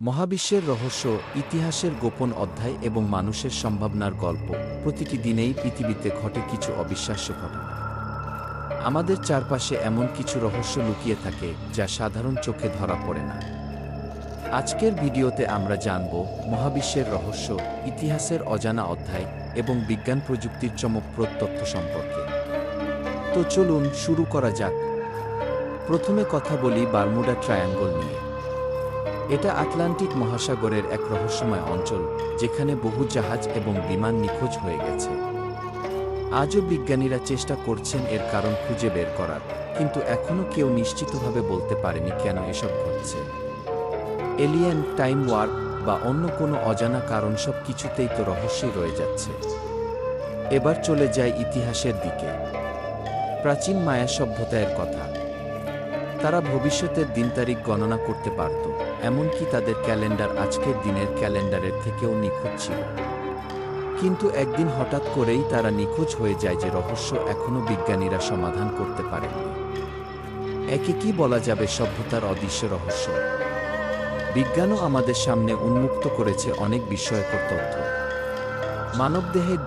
মহাবিশ্বের রহস্য, ইতিহাসের গোপন অধ্যায় এবং মানুষের সম্ভাবনার গল্প। প্রতিটি দিনেই পৃথিবীতে ঘটে কিছু অবিশ্বাস্য ঘটনা। আমাদের চারপাশে এমন কিছু রহস্য লুকিয়ে থাকে যা সাধারণ চোখে ধরা পড়ে না। আজকের ভিডিওতে আমরা জানব মহাবিশ্বের রহস্য, ইতিহাসের অজানা অধ্যায় এবং বিজ্ঞান প্রযুক্তির চমকপ্রদ তথ্য সম্পর্কে। তো চলুন শুরু করা যাক। প্রথমে কথা বলি বারমুডা ট্রায়াঙ্গল নিয়ে। এটা আটলান্টিক মহাসাগরের এক রহস্যময় অঞ্চল, যেখানে বহু জাহাজ এবং বিমান নিখোঁজ হয়ে গেছে। আজও বিজ্ঞানীরা চেষ্টা করছেন এর কারণ খুঁজে বের করার, কিন্তু এখনও কেউ নিশ্চিতভাবে বলতে পারেনি কেন এসব ঘটছে। এলিয়েন, টাইম ওয়ার্প বা অন্য কোনো অজানা কারণ সব কিছুতেই তো রহস্যই রয়ে যাচ্ছে। এবার চলে যায় ইতিহাসের দিকে। প্রাচীন মায়া সভ্যতার কথা। তারা ভবিষ্যতের দিনতারিখ গণনা করতে পারত, এমনকি তাদের ক্যালেন্ডার আজকের দিনের ক্যালেন্ডারের থেকেও নিখুঁত ছিল। কিন্তু একদিন হঠাৎ করেই তারা নিখোঁজ হয়ে যায়, যে রহস্য এখনও বিজ্ঞানীরা সমাধান করতে পারেননি। একে কি বলা যাবে সভ্যতার অদৃশ্য রহস্য। বিজ্ঞানও আমাদের সামনে উন্মুক্ত করেছে অনেক বিস্ময়কর তথ্য। মানবদেহের